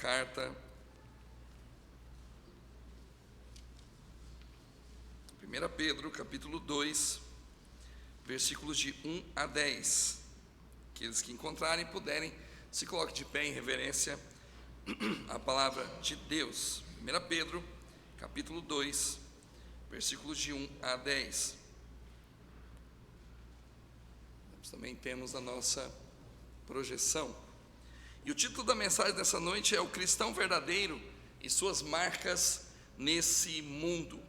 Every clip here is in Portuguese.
carta, 1 Pedro, capítulo 2, versículos de 1 a 10. Aqueles que encontrarem, puderem, se coloquem de pé em reverência à palavra de Deus. 1 Pedro, capítulo 2, versículos de 1 a 10. Nós também temos a nossa projeção. E o título da mensagem dessa noite é O Cristão Verdadeiro e Suas Marcas nesse Mundo.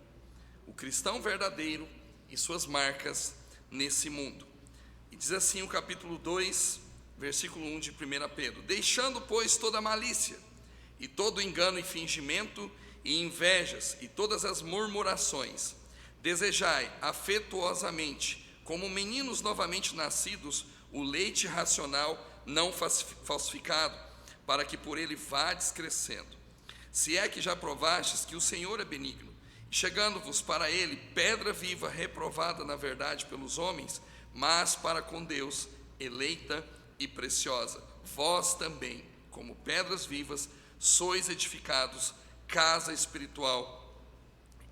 O cristão verdadeiro e suas marcas nesse mundo. E diz assim o capítulo 2, versículo 1 de 1 Pedro: deixando, pois, toda malícia, e todo engano e fingimento, e invejas, e todas as murmurações, desejai afetuosamente, como meninos novamente nascidos, o leite racional não falsificado, para que por ele vades crescendo. Se é que já provastes que o Senhor é benigno, chegando-vos para ele pedra viva, reprovada na verdade pelos homens, mas para com Deus eleita e preciosa. Vós também, como pedras vivas, sois edificados casa espiritual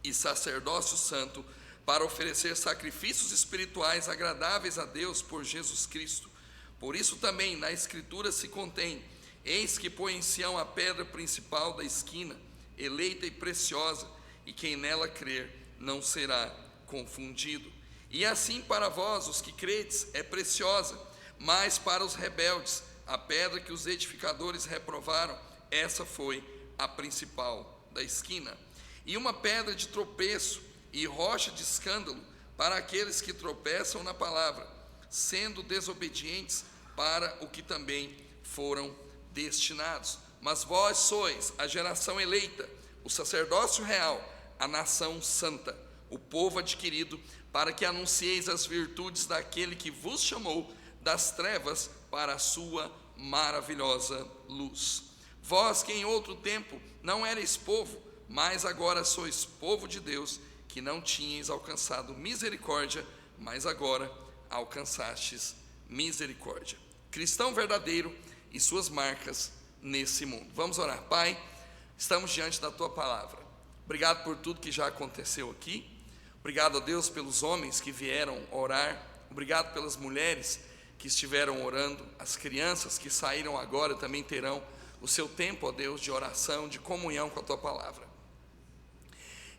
e sacerdócio santo, para oferecer sacrifícios espirituais agradáveis a Deus por Jesus Cristo. Por isso também na Escritura se contém: eis que põe em Sião a pedra principal da esquina, eleita e preciosa, e quem nela crer não será confundido. E assim para vós, os que credes, é preciosa, mas para os rebeldes, a pedra que os edificadores reprovaram, essa foi a principal da esquina. E uma pedra de tropeço e rocha de escândalo para aqueles que tropeçam na palavra, sendo desobedientes para o que também foram destinados. Mas vós sois a geração eleita, o sacerdócio real, a nação santa, o povo adquirido, para que anuncieis as virtudes daquele que vos chamou das trevas para a sua maravilhosa luz. Vós que em outro tempo não erais povo, mas agora sois povo de Deus, que não tinhais alcançado misericórdia, mas agora alcançastes misericórdia. Cristão verdadeiro e suas marcas nesse mundo. Vamos orar. Pai, estamos diante da Tua palavra. Obrigado por tudo que já aconteceu aqui. Obrigado, ó Deus, pelos homens que vieram orar. Obrigado pelas mulheres que estiveram orando. As crianças que saíram agora também terão o seu tempo, ó Deus, de oração, de comunhão com a Tua palavra.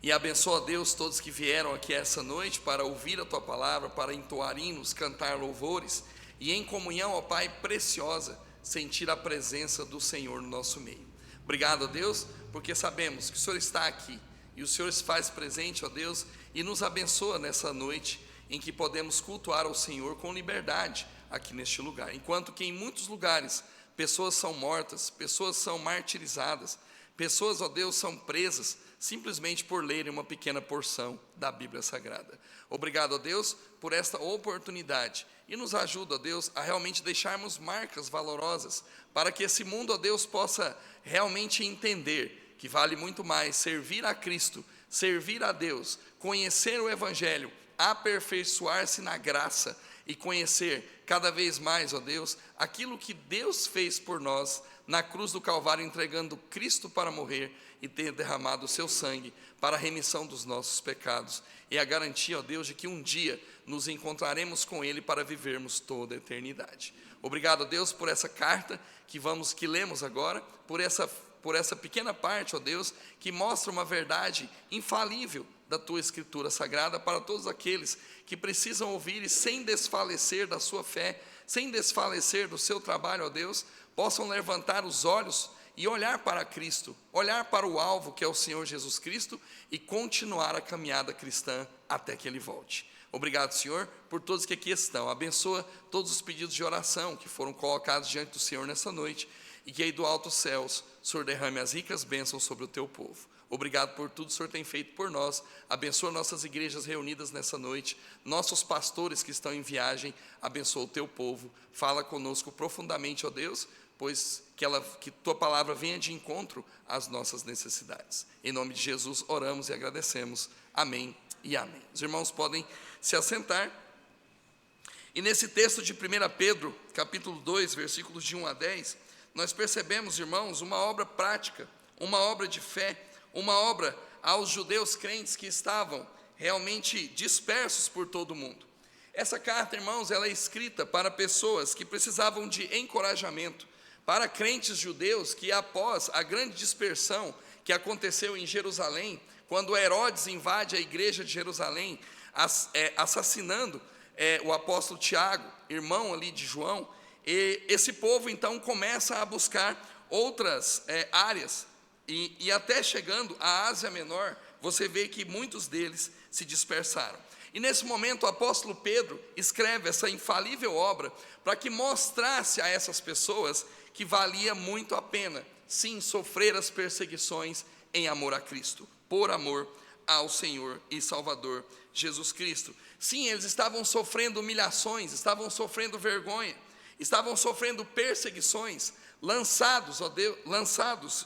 E abençoa, ó Deus, todos que vieram aqui essa noite para ouvir a Tua palavra, para entoar hinos, cantar louvores e em comunhão, ó Pai, preciosa, sentir a presença do Senhor no nosso meio. Obrigado, ó Deus, porque sabemos que o Senhor está aqui e o Senhor se faz presente, ó Deus, e nos abençoa nessa noite em que podemos cultuar ao Senhor com liberdade aqui neste lugar. Enquanto que em muitos lugares pessoas são mortas, pessoas são martirizadas, pessoas, ó Deus, são presas simplesmente por lerem uma pequena porção da Bíblia Sagrada. Obrigado, ó Deus, por esta oportunidade, e nos ajuda, ó Deus, a realmente deixarmos marcas valorosas, para que esse mundo, ó Deus, possa realmente entender que vale muito mais servir a Cristo, servir a Deus, conhecer o Evangelho, aperfeiçoar-se na graça e conhecer cada vez mais, ó Deus, aquilo que Deus fez por nós na cruz do Calvário, entregando Cristo para morrer e ter derramado o seu sangue para a remissão dos nossos pecados, e a garantia, ó Deus, de que um dia nos encontraremos com Ele para vivermos toda a eternidade. Obrigado, ó Deus, por essa carta que lemos agora, por essa pequena parte, ó Deus, que mostra uma verdade infalível da Tua Escritura Sagrada para todos aqueles que precisam ouvir e sem desfalecer da sua fé, sem desfalecer do seu trabalho, ó Deus, possam levantar os olhos e olhar para Cristo, olhar para o alvo que é o Senhor Jesus Cristo e continuar a caminhada cristã até que Ele volte. Obrigado, Senhor, por todos que aqui estão. Abençoa todos os pedidos de oração que foram colocados diante do Senhor nessa noite, e que aí do alto céus o Senhor derrame as ricas bênçãos sobre o Teu povo. Obrigado por tudo que o Senhor tem feito por nós. Abençoa nossas igrejas reunidas nessa noite, nossos pastores que estão em viagem. Abençoa o Teu povo. Fala conosco profundamente, ó Deus, pois que Tua palavra venha de encontro às nossas necessidades. Em nome de Jesus oramos e agradecemos. Amém e amém. Os irmãos podem se assentar. E nesse texto de 1 Pedro, capítulo 2, versículos de 1 a 10, nós percebemos, irmãos, uma obra prática, uma obra de fé, uma obra aos judeus crentes que estavam realmente dispersos por todo o mundo. Essa carta, irmãos, ela é escrita para pessoas que precisavam de encorajamento, para crentes judeus que, após a grande dispersão que aconteceu em Jerusalém, quando Herodes invade a igreja de Jerusalém, assassinando o apóstolo Tiago, irmão ali de João, e esse povo então começa a buscar outras áreas, e até chegando à Ásia Menor, você vê que muitos deles se dispersaram. E nesse momento o apóstolo Pedro escreve essa infalível obra para que mostrasse a essas pessoas que valia muito a pena, sim, sofrer as perseguições em amor a Cristo, por amor ao Senhor e Salvador Jesus Cristo. Sim, eles estavam sofrendo humilhações, estavam sofrendo vergonha, estavam sofrendo perseguições, lançados,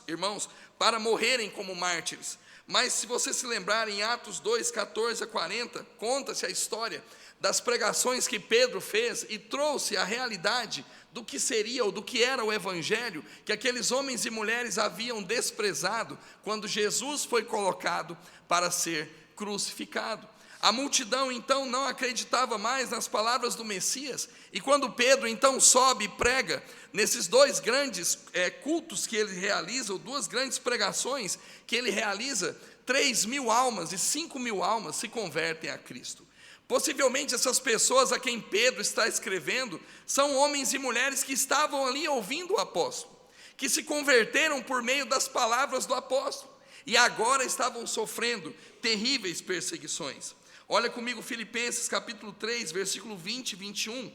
irmãos, para morrerem como mártires. Mas se você se lembrar, em Atos 2, 14 a 40, conta-se a história das pregações que Pedro fez e trouxe a realidade do que seria ou do que era o evangelho que aqueles homens e mulheres haviam desprezado quando Jesus foi colocado para ser crucificado. A multidão então não acreditava mais nas palavras do Messias, e quando Pedro então sobe e prega nesses dois grandes cultos que ele realiza, ou duas grandes pregações que ele realiza, 3.000 almas e 5.000 almas se convertem a Cristo. Possivelmente essas pessoas a quem Pedro está escrevendo são homens e mulheres que estavam ali ouvindo o apóstolo, que se converteram por meio das palavras do apóstolo e agora estavam sofrendo terríveis perseguições. Olha comigo Filipenses capítulo 3, versículo 20 e 21.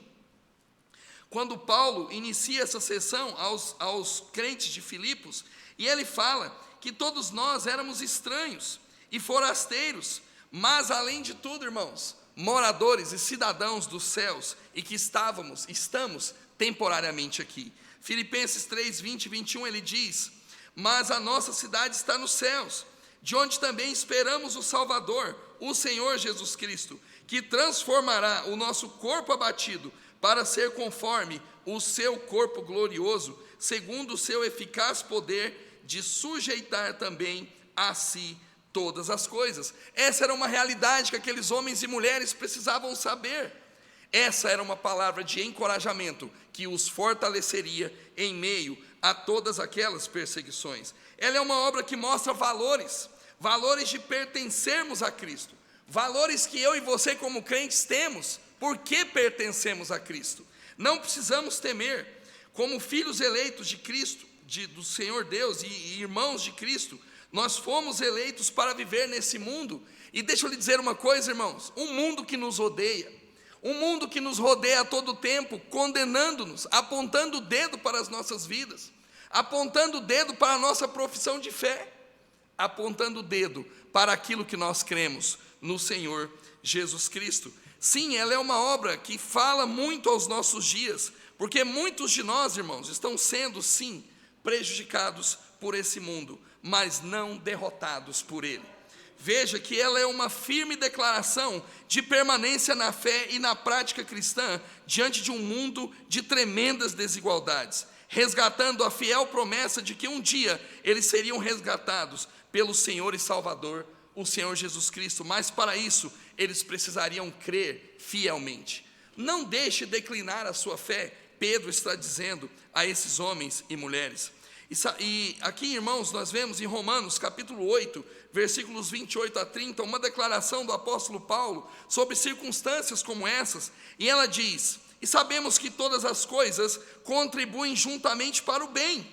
Quando Paulo inicia essa sessão aos crentes de Filipos, e ele fala que todos nós éramos estranhos e forasteiros, mas além de tudo, irmãos, moradores e cidadãos dos céus, e que estamos temporariamente aqui. Filipenses 3, 20 e 21, ele diz: mas a nossa cidade está nos céus, de onde também esperamos o Salvador, o Senhor Jesus Cristo, que transformará o nosso corpo abatido para ser conforme o seu corpo glorioso, segundo o seu eficaz poder de sujeitar também a si todas as coisas. Essa era uma realidade que aqueles homens e mulheres precisavam saber. Essa era uma palavra de encorajamento que os fortaleceria em meio a todas aquelas perseguições. Ela é uma obra que mostra valores de pertencermos a Cristo, valores que eu e você como crentes temos, porque pertencemos a Cristo. Não precisamos temer, como filhos eleitos de Cristo, do Senhor Deus e irmãos de Cristo, nós fomos eleitos para viver nesse mundo. E deixa eu lhe dizer uma coisa, irmãos, um mundo que nos odeia, um mundo que nos rodeia a todo tempo, condenando-nos, apontando o dedo para as nossas vidas, apontando o dedo para a nossa profissão de fé, apontando o dedo para aquilo que nós cremos no Senhor Jesus Cristo. Sim, ela é uma obra que fala muito aos nossos dias, porque muitos de nós, irmãos, estão sendo, sim, prejudicados por esse mundo, mas não derrotados por ele. Veja que ela é uma firme declaração de permanência na fé e na prática cristã diante de um mundo de tremendas desigualdades, resgatando a fiel promessa de que um dia eles seriam resgatados pelo Senhor e Salvador, o Senhor Jesus Cristo, mas para isso eles precisariam crer fielmente. Não deixe declinar a sua fé, Pedro está dizendo a esses homens e mulheres. E aqui, irmãos, nós vemos em Romanos capítulo 8, versículos 28 a 30, uma declaração do apóstolo Paulo sobre circunstâncias como essas, e ela diz: e sabemos que todas as coisas contribuem juntamente para o bem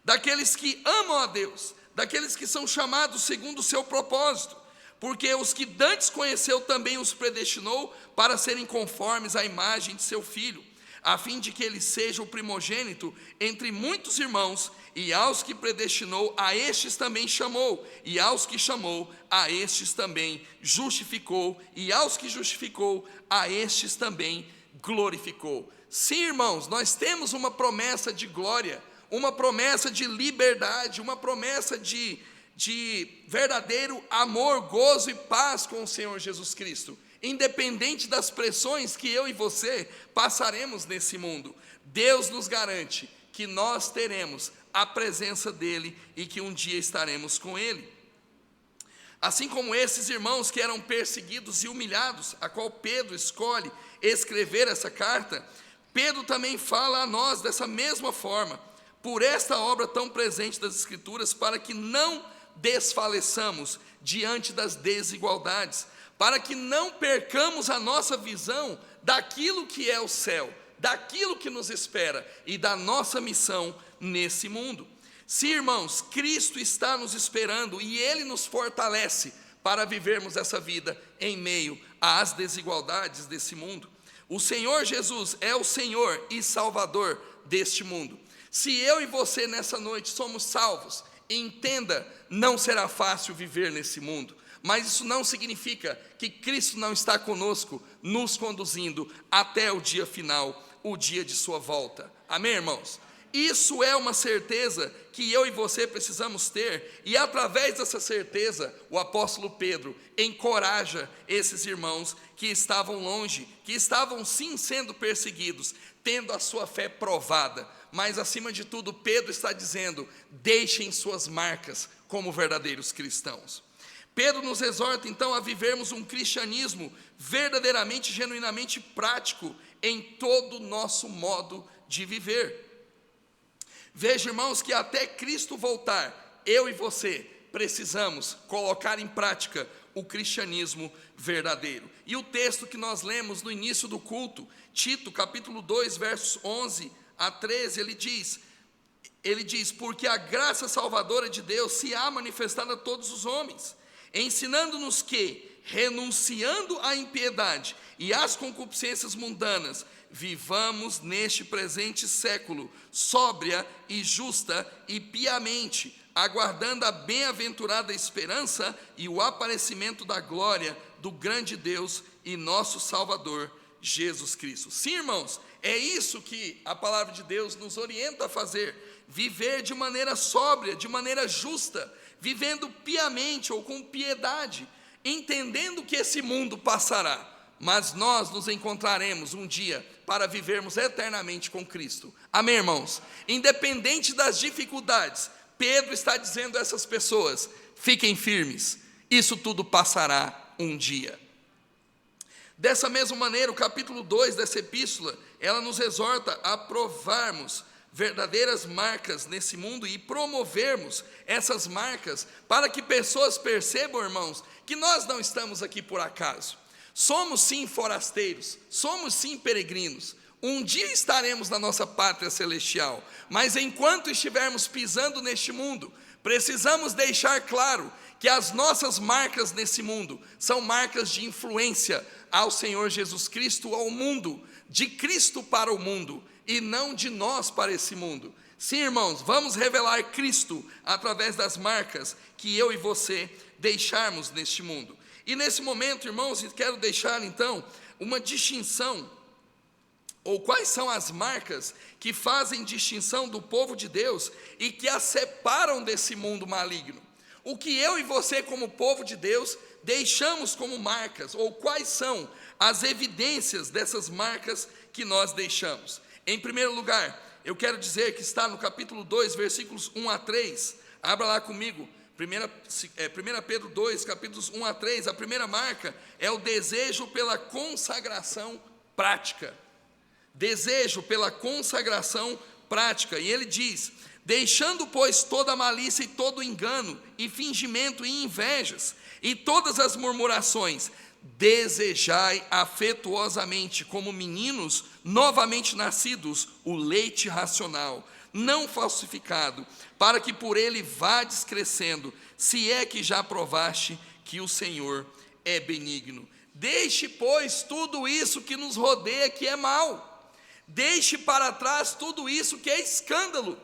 daqueles que amam a Deus, daqueles que são chamados segundo o seu propósito, porque os que dantes conheceu também os predestinou para serem conformes à imagem de seu Filho, a fim de que ele seja o primogênito entre muitos irmãos. E aos que predestinou, a estes também chamou, e aos que chamou, a estes também justificou, e aos que justificou, a estes também glorificou. Sim, irmãos, nós temos uma promessa de glória, uma promessa de liberdade, uma promessa de verdadeiro amor, gozo e paz com o Senhor Jesus Cristo, independente das pressões que eu e você passaremos nesse mundo. Deus nos garante que nós teremos a presença dele e que um dia estaremos com ele. Assim como esses irmãos que eram perseguidos e humilhados, a qual Pedro escolhe escrever essa carta, Pedro também fala a nós dessa mesma forma, por esta obra tão presente das Escrituras, para que não desfaleçamos diante das desigualdades, para que não percamos a nossa visão daquilo que é o céu, daquilo que nos espera e da nossa missão nesse mundo. Sim, irmãos, Cristo está nos esperando e Ele nos fortalece para vivermos essa vida em meio às desigualdades desse mundo. O Senhor Jesus é o Senhor e Salvador deste mundo. Se eu e você nessa noite somos salvos, entenda, não será fácil viver nesse mundo, mas isso não significa que Cristo não está conosco, nos conduzindo até o dia final, o dia de sua volta. Amém, irmãos? Isso é uma certeza que eu e você precisamos ter, e através dessa certeza, o apóstolo Pedro encoraja esses irmãos que estavam longe, que estavam sim sendo perseguidos, tendo a sua fé provada, mas acima de tudo, Pedro está dizendo: deixem suas marcas como verdadeiros cristãos. Pedro nos exorta então a vivermos um cristianismo verdadeiramente, genuinamente prático em todo o nosso modo de viver. Veja, irmãos, que até Cristo voltar, eu e você precisamos colocar em prática o cristianismo verdadeiro. E o texto que nós lemos no início do culto, Tito, capítulo 2, versos 11 a 13, ele diz: porque a graça salvadora de Deus se há manifestado a todos os homens, ensinando-nos que, renunciando à impiedade e às concupiscências mundanas, vivamos neste presente século, sóbria e justa e piamente, aguardando a bem-aventurada esperança e o aparecimento da glória do grande Deus e nosso Salvador, Jesus Cristo. Sim, irmãos, é isso que a palavra de Deus nos orienta a fazer: viver de maneira sóbria, de maneira justa, vivendo piamente ou com piedade, entendendo que esse mundo passará, mas nós nos encontraremos um dia para vivermos eternamente com Cristo. Amém, irmãos? Independente das dificuldades, Pedro está dizendo a essas pessoas: fiquem firmes, isso tudo passará um dia. Dessa mesma maneira, o capítulo 2 dessa epístola, ela nos exorta a provarmos verdadeiras marcas nesse mundo e promovermos essas marcas para que pessoas percebam, irmãos, que nós não estamos aqui por acaso. Somos sim forasteiros, somos sim peregrinos. Um dia estaremos na nossa pátria celestial, mas enquanto estivermos pisando neste mundo, precisamos deixar claro que as nossas marcas nesse mundo são marcas de influência ao Senhor Jesus Cristo, ao mundo, de Cristo para o mundo, e não de nós para esse mundo. Sim, irmãos, vamos revelar Cristo através das marcas que eu e você deixarmos neste mundo. E nesse momento, irmãos, quero deixar então uma distinção, ou quais são as marcas que fazem distinção do povo de Deus e que a separam desse mundo maligno. O que eu e você, como povo de Deus, deixamos como marcas, ou quais são as evidências dessas marcas que nós deixamos. Em primeiro lugar, eu quero dizer que está no capítulo 2, versículos 1 a 3, abra lá comigo. 1 Pedro 2, capítulos 1 a 3, a primeira marca é o desejo pela consagração prática. Desejo pela consagração prática. E ele diz: deixando, pois, toda malícia e todo engano, e fingimento e invejas, e todas as murmurações, desejai afetuosamente, como meninos novamente nascidos, o leite racional, não falsificado, para que por ele vades crescendo, se é que já provaste que o Senhor é benigno. Deixe, pois, tudo isso que nos rodeia que é mal, deixe para trás tudo isso que é escândalo,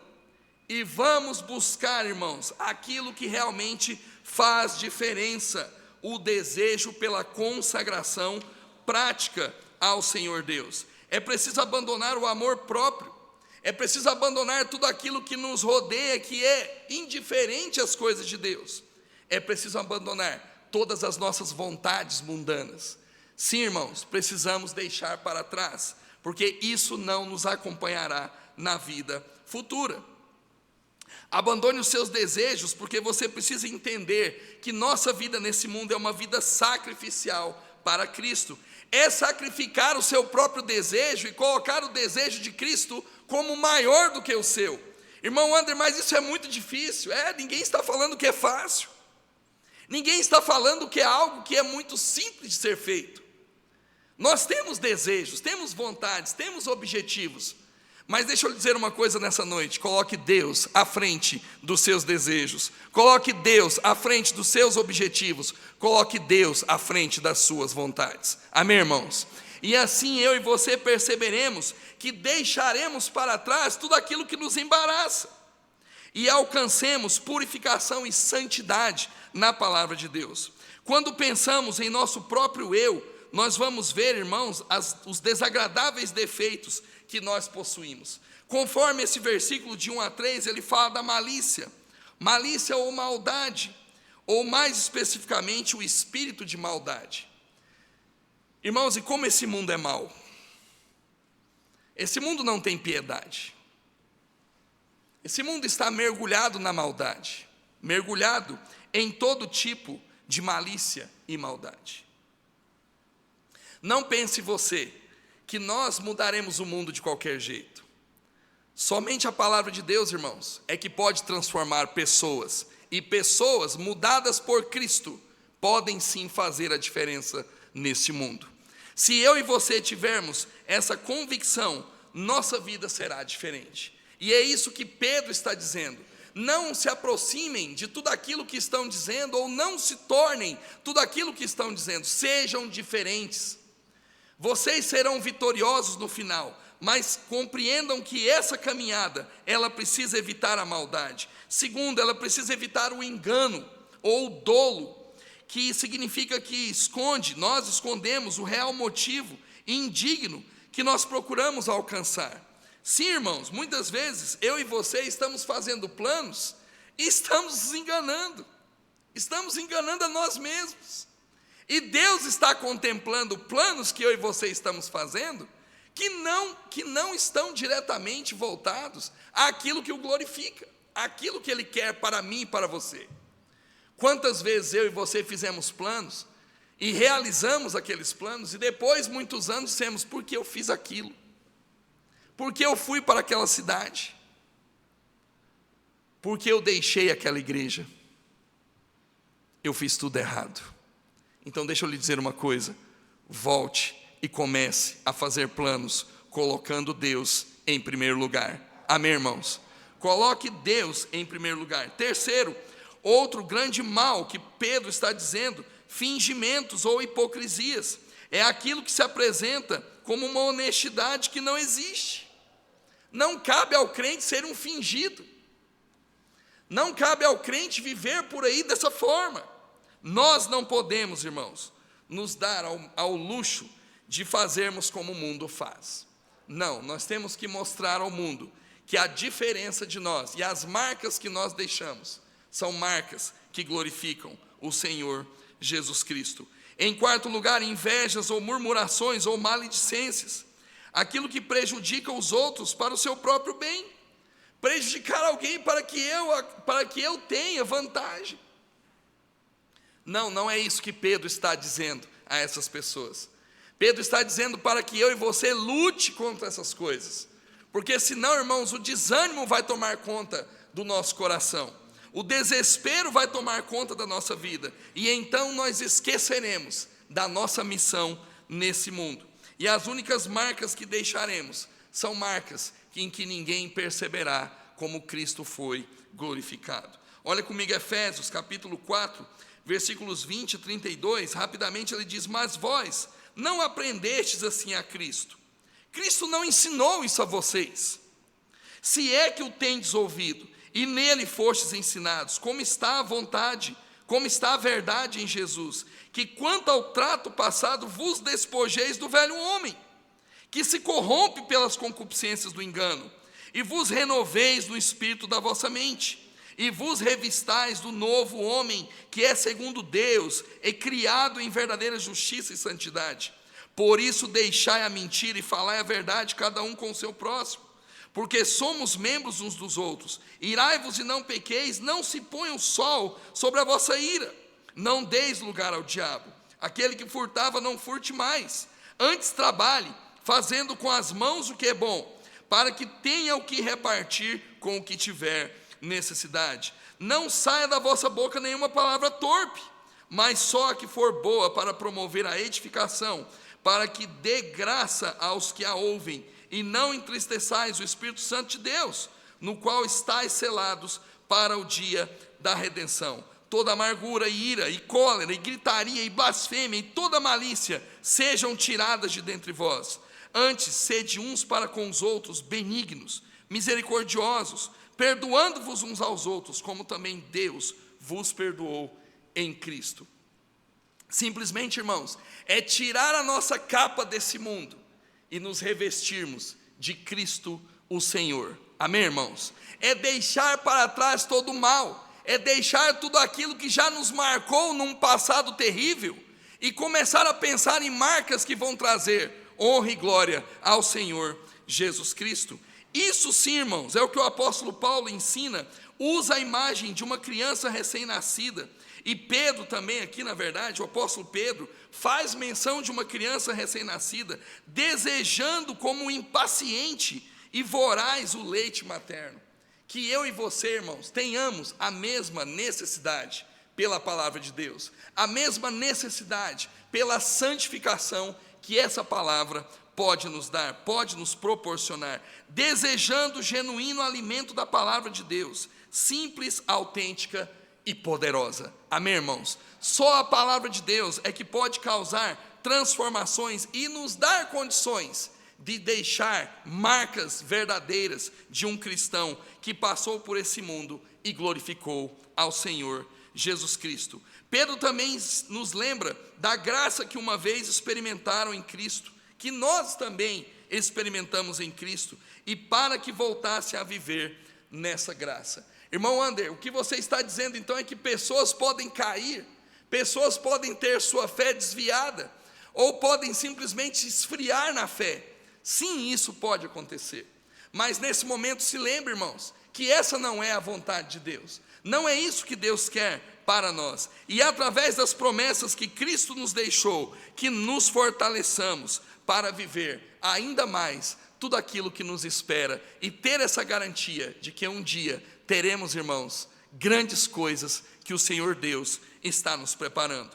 e vamos buscar, irmãos, aquilo que realmente faz diferença, o desejo pela consagração prática ao Senhor Deus. É preciso abandonar o amor próprio, é preciso abandonar tudo aquilo que nos rodeia, que é indiferente às coisas de Deus. É preciso abandonar todas as nossas vontades mundanas. Sim, irmãos, precisamos deixar para trás, porque isso não nos acompanhará na vida futura. Abandone os seus desejos, porque você precisa entender que nossa vida nesse mundo é uma vida sacrificial para Cristo. É sacrificar o seu próprio desejo e colocar o desejo de Cristo como maior do que o seu. Irmão André, mas isso é muito difícil. Ninguém está falando que é fácil. Ninguém está falando que é algo que é muito simples de ser feito. Nós temos desejos, temos vontades, temos objetivos. Mas deixa eu lhe dizer uma coisa nessa noite: coloque Deus à frente dos seus desejos, coloque Deus à frente dos seus objetivos, coloque Deus à frente das suas vontades. Amém, irmãos? E assim eu e você perceberemos que deixaremos para trás tudo aquilo que nos embaraça e alcancemos purificação e santidade na palavra de Deus. Quando pensamos em nosso próprio eu, nós vamos ver, irmãos, os desagradáveis defeitos que nós possuímos. Conforme esse versículo de 1 a 3, ele fala da malícia ou maldade, ou mais especificamente o espírito de maldade. Irmãos, e como esse mundo é mau? Esse mundo não tem piedade. Esse mundo está mergulhado na maldade, mergulhado em todo tipo de malícia e maldade. Não pense você que nós mudaremos o mundo de qualquer jeito. Somente a palavra de Deus, irmãos, é que pode transformar pessoas, e pessoas mudadas por Cristo podem sim fazer a diferença neste mundo. Se eu e você tivermos essa convicção, nossa vida será diferente. E é isso que Pedro está dizendo: não se aproximem de tudo aquilo que estão dizendo, ou não se tornem tudo aquilo que estão dizendo, sejam diferentes. Vocês serão vitoriosos no final, mas compreendam que essa caminhada, ela precisa evitar a maldade. Segundo, ela precisa evitar o engano ou o dolo, que significa que nós escondemos o real motivo indigno que nós procuramos alcançar. Sim, irmãos, muitas vezes eu e você estamos fazendo planos e estamos nos enganando, estamos enganando a nós mesmos. E Deus está contemplando planos que eu e você estamos fazendo, que não estão diretamente voltados àquilo que o glorifica, àquilo que Ele quer para mim e para você. Quantas vezes eu e você fizemos planos e realizamos aqueles planos, e depois, muitos anos, dissemos: por que eu fiz aquilo? Por que eu fui para aquela cidade? Por que eu deixei aquela igreja? Eu fiz tudo errado. Então deixa eu lhe dizer uma coisa: volte e comece a fazer planos colocando Deus em primeiro lugar. Amém, irmãos? Coloque Deus em primeiro lugar. Terceiro, outro grande mal que Pedro está dizendo: fingimentos ou hipocrisias. É aquilo que se apresenta como uma honestidade que não existe. Não cabe ao crente ser um fingido. Não cabe ao crente viver por aí dessa forma. Nós não podemos, irmãos, nos dar ao luxo de fazermos como o mundo faz. Não, nós temos que mostrar ao mundo que a diferença de nós e as marcas que nós deixamos são marcas que glorificam o Senhor Jesus Cristo. Em quarto lugar, invejas ou murmurações ou maledicências, aquilo que prejudica os outros para o seu próprio bem, prejudicar alguém para que eu tenha vantagem. Não é isso que Pedro está dizendo a essas pessoas. Pedro está dizendo para que eu e você lute contra essas coisas, porque senão, irmãos, o desânimo vai tomar conta do nosso coração, o desespero vai tomar conta da nossa vida, e então nós esqueceremos da nossa missão nesse mundo, e as únicas marcas que deixaremos são marcas em que ninguém perceberá como Cristo foi glorificado. Olha comigo Efésios capítulo 4, versículos 20 e 32, rapidamente ele diz: mas vós não aprendestes assim a Cristo. Cristo não ensinou isso a vocês. Se é que o tendes ouvido, e nele fostes ensinados, como está a vontade, como está a verdade em Jesus, que quanto ao trato passado vos despojeis do velho homem, que se corrompe pelas concupiscências do engano, e vos renoveis no espírito da vossa mente, e vos revistais do novo homem, que é segundo Deus, e criado em verdadeira justiça e santidade. Por isso deixai a mentira e falai a verdade, cada um com o seu próximo, porque somos membros uns dos outros. Irai-vos e não pequeis, não se ponha o sol sobre a vossa ira. Não deis lugar ao diabo. Aquele que furtava, não furte mais. Antes trabalhe, fazendo com as mãos o que é bom, para que tenha o que repartir com o que tiver necessidade. Não saia da vossa boca nenhuma palavra torpe, mas só a que for boa para promover a edificação, para que dê graça aos que a ouvem, e não entristeçais o Espírito Santo de Deus, no qual estáis selados para o dia da redenção. Toda amargura, e ira, e cólera, e gritaria, e blasfêmia, e toda malícia sejam tiradas de dentre vós. Antes, sede uns para com os outros benignos, misericordiosos, perdoando-vos uns aos outros, como também Deus vos perdoou em Cristo. Simplesmente, irmãos, é tirar a nossa capa desse mundo e nos revestirmos de Cristo o Senhor. Amém, irmãos? É deixar para trás todo o mal, é deixar tudo aquilo que já nos marcou num passado terrível e começar a pensar em marcas que vão trazer honra e glória ao Senhor Jesus Cristo. Isso sim, irmãos, é o que o apóstolo Paulo ensina, usa a imagem de uma criança recém-nascida, e Pedro também aqui, na verdade, o apóstolo Pedro, faz menção de uma criança recém-nascida, desejando como impaciente e voraz o leite materno. Que eu e você, irmãos, tenhamos a mesma necessidade pela palavra de Deus, a mesma necessidade pela santificação que essa palavra pode nos dar, pode nos proporcionar, desejando o genuíno alimento da palavra de Deus, simples, autêntica e poderosa. Amém, irmãos? Só a palavra de Deus é que pode causar transformações e nos dar condições de deixar marcas verdadeiras de um cristão que passou por esse mundo e glorificou ao Senhor Jesus Cristo. Pedro também nos lembra da graça que uma vez experimentaram em Cristo, que nós também experimentamos em Cristo, e para que voltasse a viver nessa graça. Irmão Ander, o que você está dizendo então é que pessoas podem cair, pessoas podem ter sua fé desviada, ou podem simplesmente esfriar na fé. Sim, isso pode acontecer, mas nesse momento se lembre, irmãos, que essa não é a vontade de Deus, não é isso que Deus quer para nós, e através das promessas que Cristo nos deixou, que nos fortaleçamos para viver ainda mais tudo aquilo que nos espera, e ter essa garantia de que um dia teremos, irmãos, grandes coisas que o Senhor Deus está nos preparando.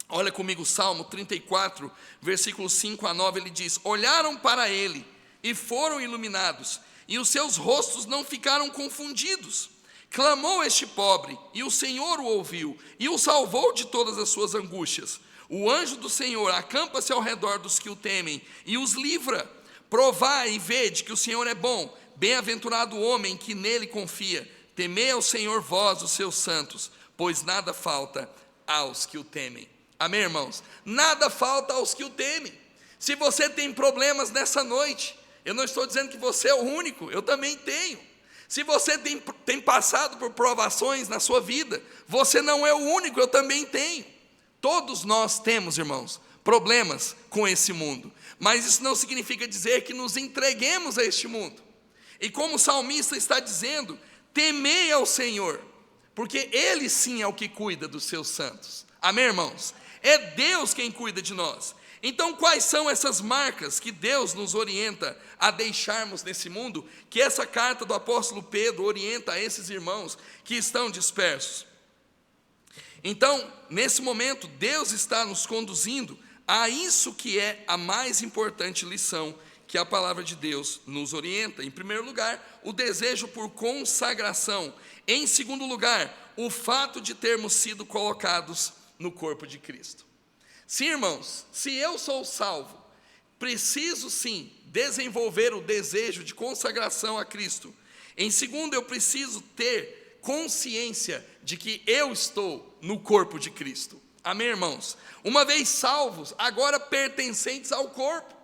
Olha comigo o Salmo 34, versículos 5 a 9, ele diz: olharam para ele e foram iluminados, e os seus rostos não ficaram confundidos. Clamou este pobre, e o Senhor o ouviu, e o salvou de todas as suas angústias. O anjo do Senhor acampa-se ao redor dos que o temem, e os livra. Provai e vede que o Senhor é bom, bem-aventurado o homem que nele confia. Temei ao Senhor vós, os seus santos, pois nada falta aos que o temem. Amém, irmãos? Nada falta aos que o temem. Se você tem problemas nessa noite, eu não estou dizendo que você é o único, eu também tenho. Se você tem passado por provações na sua vida, você não é o único, eu também tenho. Todos nós temos, irmãos, problemas com esse mundo, mas isso não significa dizer que nos entreguemos a este mundo. E como o salmista está dizendo, temei ao Senhor, porque Ele sim é o que cuida dos seus santos. Amém, irmãos? É Deus quem cuida de nós. Então, quais são essas marcas que Deus nos orienta a deixarmos nesse mundo, que essa carta do apóstolo Pedro orienta a esses irmãos que estão dispersos? Então, nesse momento, Deus está nos conduzindo a isso que é a mais importante lição que a palavra de Deus nos orienta. Em primeiro lugar, o desejo por consagração. Em segundo lugar, o fato de termos sido colocados no corpo de Cristo. Sim, irmãos, se eu sou salvo, preciso sim desenvolver o desejo de consagração a Cristo. Em segundo, eu preciso ter consciência de que eu estou no corpo de Cristo. Amém, irmãos? Uma vez salvos, agora pertencentes ao corpo.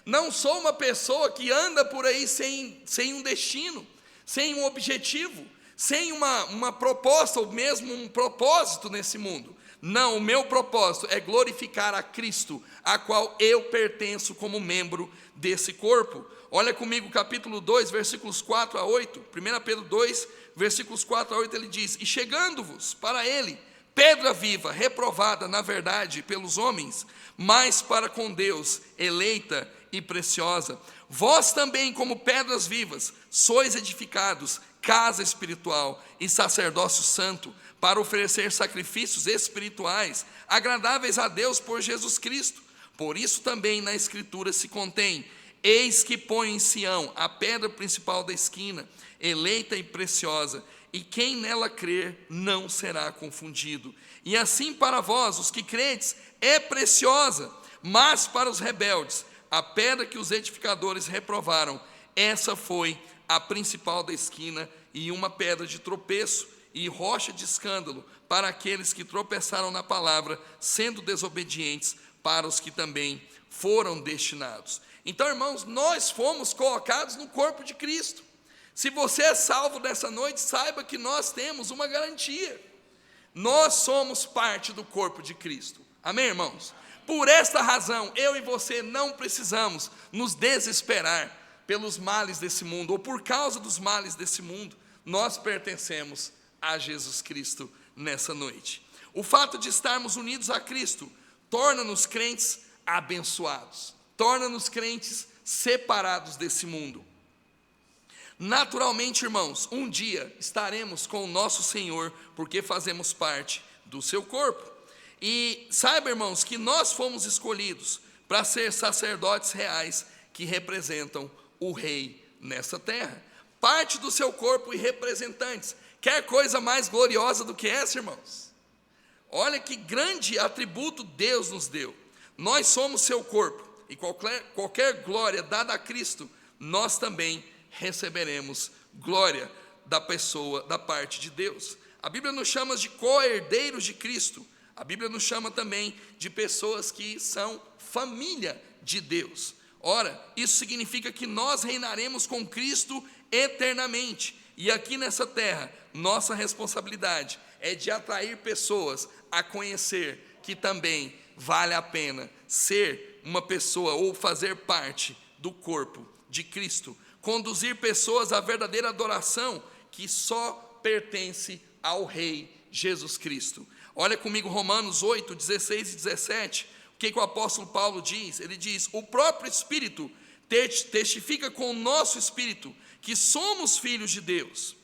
Não sou uma pessoa que anda por aí sem um destino, sem um objetivo, sem uma proposta ou mesmo um propósito nesse mundo. Não, o meu propósito é glorificar a Cristo, a qual eu pertenço como membro desse corpo. Olha comigo, capítulo 2, versículos 4 a 8. 1 Pedro 2, versículos 4 a 8, ele diz: E chegando-vos para ele, pedra viva, reprovada na verdade pelos homens, mas para com Deus, eleita e preciosa. Vós também, como pedras vivas, sois edificados, casa espiritual e sacerdócio santo, para oferecer sacrifícios espirituais, agradáveis a Deus por Jesus Cristo. Por isso também na Escritura se contém: Eis que põe em Sião a pedra principal da esquina, eleita e preciosa, e quem nela crer não será confundido. E assim para vós, os que credes, é preciosa, mas para os rebeldes, a pedra que os edificadores reprovaram, essa foi a principal da esquina, e uma pedra de tropeço e rocha de escândalo para aqueles que tropeçaram na palavra, sendo desobedientes, para os que também foram destinados. Então, irmãos, nós fomos colocados no corpo de Cristo. Se você é salvo nessa noite, saiba que nós temos uma garantia: nós somos parte do corpo de Cristo. Amém, irmãos? Por esta razão, eu e você não precisamos nos desesperar pelos males desse mundo, ou por causa dos males desse mundo. Nós pertencemos a Jesus Cristo nessa noite. O fato de estarmos unidos a Cristo torna-nos crentes abençoados, torna-nos crentes separados desse mundo. Naturalmente, irmãos, um dia estaremos com o nosso Senhor, porque fazemos parte do seu corpo. E saiba, irmãos, que nós fomos escolhidos para ser sacerdotes reais que representam o Rei nessa terra, parte do seu corpo e representantes. Quer coisa mais gloriosa do que essa, irmãos? Olha que grande atributo Deus nos deu. Nós somos seu corpo, e qualquer glória dada a Cristo, nós também receberemos glória da pessoa, da parte de Deus. A Bíblia nos chama de co-herdeiros de Cristo. A Bíblia nos chama também de pessoas que são família de Deus. Ora, isso significa que nós reinaremos com Cristo eternamente. E aqui nessa terra, nossa responsabilidade é de atrair pessoas a conhecer que também vale a pena ser uma pessoa ou fazer parte do corpo de Cristo. Conduzir pessoas à verdadeira adoração que só pertence ao Rei Jesus Cristo. Olha comigo Romanos 8, 16 e 17, o que o apóstolo Paulo diz? Ele diz: o próprio Espírito testifica com o nosso Espírito que somos filhos de Deus.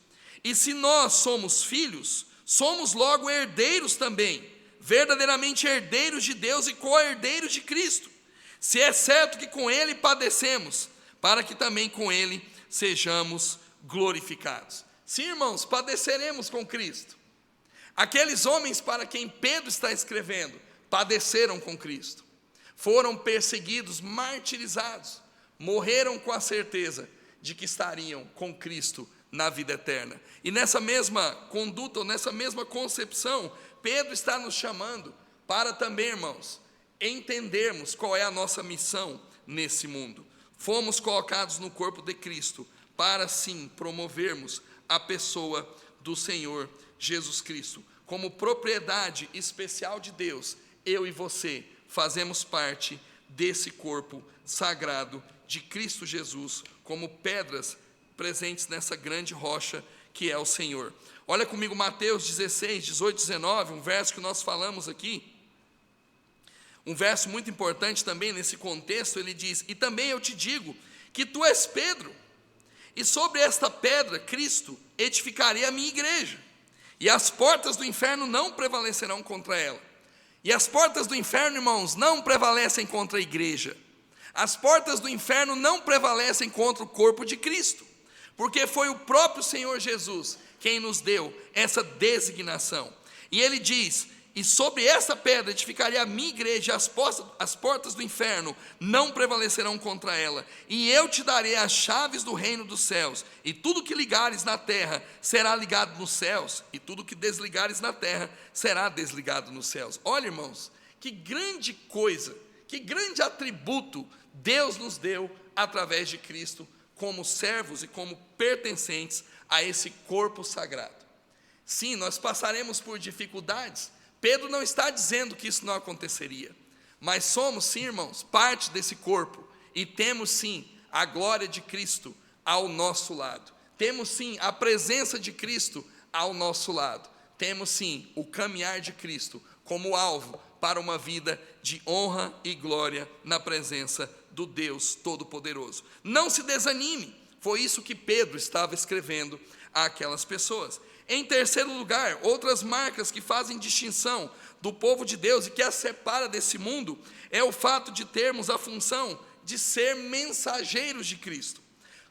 E se nós somos filhos, somos logo herdeiros também, verdadeiramente herdeiros de Deus e co-herdeiros de Cristo, se é certo que com Ele padecemos, para que também com Ele sejamos glorificados. Sim, irmãos, padeceremos com Cristo. Aqueles homens para quem Pedro está escrevendo, padeceram com Cristo, foram perseguidos, martirizados, morreram com a certeza de que estariam com Cristo na vida eterna. E nessa mesma conduta, ou nessa mesma concepção, Pedro está nos chamando para também, irmãos, entendermos qual é a nossa missão nesse mundo. Fomos colocados no corpo de Cristo para sim promovermos a pessoa do Senhor Jesus Cristo. Como propriedade especial de Deus, eu e você fazemos parte desse corpo sagrado de Cristo Jesus, como pedras presentes nessa grande rocha que é o Senhor. Olha comigo Mateus 16, 18, 19, um verso que nós falamos aqui. Um verso muito importante também nesse contexto. Ele diz: e também eu te digo que tu és Pedro, e sobre esta pedra, Cristo, edificarei a minha igreja, e as portas do inferno não prevalecerão contra ela. E as portas do inferno, irmãos, não prevalecem contra a igreja. As portas do inferno não prevalecem contra o corpo de Cristo, porque foi o próprio Senhor Jesus quem nos deu essa designação. E ele diz: e sobre essa pedra edificarei a minha igreja, as portas do inferno não prevalecerão contra ela, e eu te darei as chaves do reino dos céus, e tudo que ligares na terra será ligado nos céus, e tudo que desligares na terra será desligado nos céus. Olha, irmãos, que grande coisa, que grande atributo Deus nos deu através de Cristo, como servos e como pertencentes a esse corpo sagrado. Sim, nós passaremos por dificuldades, Pedro não está dizendo que isso não aconteceria, mas somos sim, irmãos, parte desse corpo, e temos sim a glória de Cristo ao nosso lado, temos sim a presença de Cristo ao nosso lado, temos sim o caminhar de Cristo como alvo para uma vida de honra e glória na presença do Deus Todo-Poderoso. Não se desanime, foi isso que Pedro estava escrevendo àquelas pessoas. Em terceiro lugar, outras marcas que fazem distinção do povo de Deus e que a separa desse mundo, é o fato de termos a função de ser mensageiros de Cristo.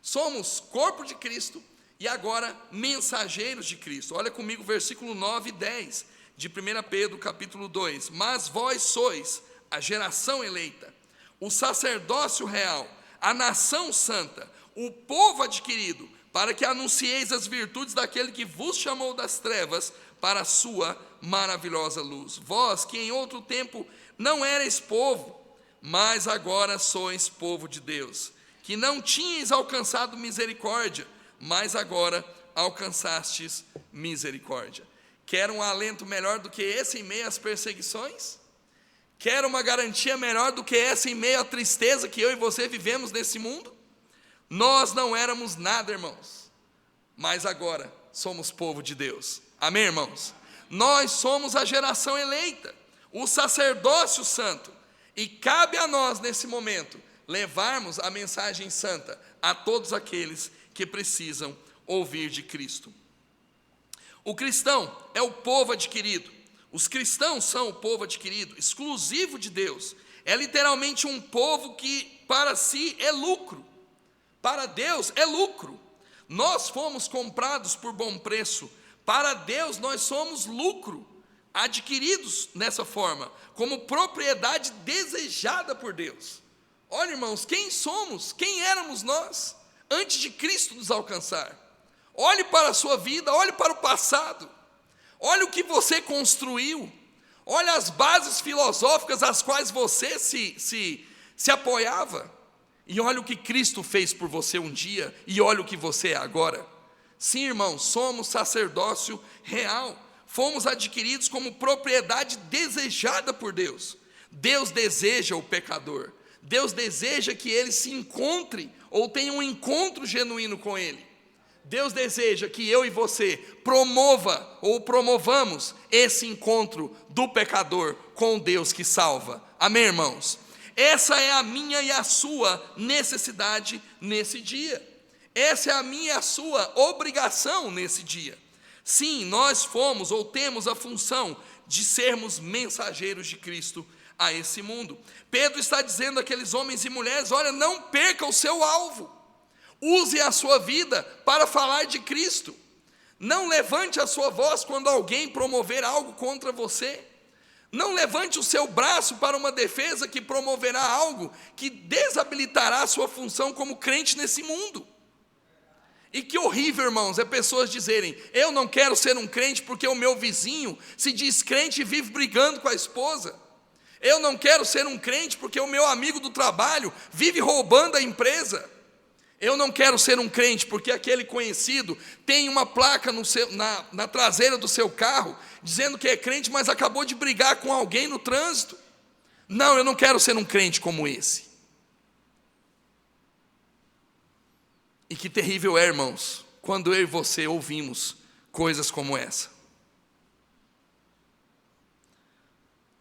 Somos corpo de Cristo e agora mensageiros de Cristo. Olha comigo versículo 9 e 10 de 1 Pedro capítulo 2. Mas vós sois a geração eleita, o sacerdócio real, a nação santa, o povo adquirido, para que anuncieis as virtudes daquele que vos chamou das trevas para a sua maravilhosa luz. Vós que em outro tempo não erais povo, mas agora sois povo de Deus, que não tinhais alcançado misericórdia, mas agora alcançastes misericórdia. Quer um alento melhor do que esse em meio às perseguições? Quer uma garantia melhor do que essa em meio à tristeza que eu e você vivemos nesse mundo? Nós não éramos nada, irmãos, mas agora somos povo de Deus. Amém, irmãos? Nós somos a geração eleita, o sacerdócio santo, e cabe a nós nesse momento levarmos a mensagem santa a todos aqueles que precisam ouvir de Cristo. O cristão é o povo adquirido. Os cristãos são o povo adquirido, exclusivo de Deus. É literalmente um povo que para si é lucro. Para Deus é lucro. Nós fomos comprados por bom preço. Para Deus nós somos lucro, adquiridos nessa forma, como propriedade desejada por Deus. Olha, irmãos, quem somos? Quem éramos nós antes de Cristo nos alcançar? Olhe para a sua vida, olhe para o passado. Olha o que você construiu. Olha as bases filosóficas às quais você se apoiava. E olha o que Cristo fez por você um dia, e olha o que você é agora. Sim, irmãos, somos sacerdócio real, fomos adquiridos como propriedade desejada por Deus. Deus deseja o pecador, Deus deseja que ele se encontre, ou tenha um encontro genuíno com ele. Deus deseja que eu e você promovamos esse encontro do pecador com Deus que salva. Amém, irmãos? Essa é a minha e a sua necessidade nesse dia. Essa é a minha e a sua obrigação nesse dia. Sim, nós fomos ou temos a função de sermos mensageiros de Cristo a esse mundo. Pedro está dizendo àqueles homens e mulheres: olha, não perca o seu alvo. Use a sua vida para falar de Cristo. Não levante a sua voz quando alguém promover algo contra você. Não levante o seu braço para uma defesa que promoverá algo que desabilitará a sua função como crente nesse mundo. E que horrível, irmãos, é pessoas dizerem: eu não quero ser um crente porque o meu vizinho se diz crente e vive brigando com a esposa. Eu não quero ser um crente porque o meu amigo do trabalho vive roubando a empresa. Eu não quero ser um crente porque aquele conhecido tem uma placa na traseira do seu carro dizendo que é crente, mas acabou de brigar com alguém no trânsito. Não, eu não quero ser um crente como esse. E que terrível é, irmãos, quando eu e você ouvimos coisas como essa.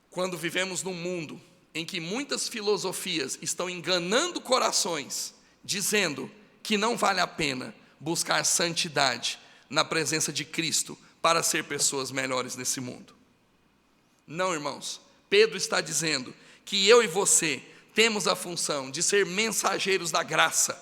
Quando vivemos num mundo em que muitas filosofias estão enganando corações, dizendo que não vale a pena buscar santidade na presença de Cristo para ser pessoas melhores nesse mundo. Não, irmãos, Pedro está dizendo que eu e você temos a função de ser mensageiros da graça,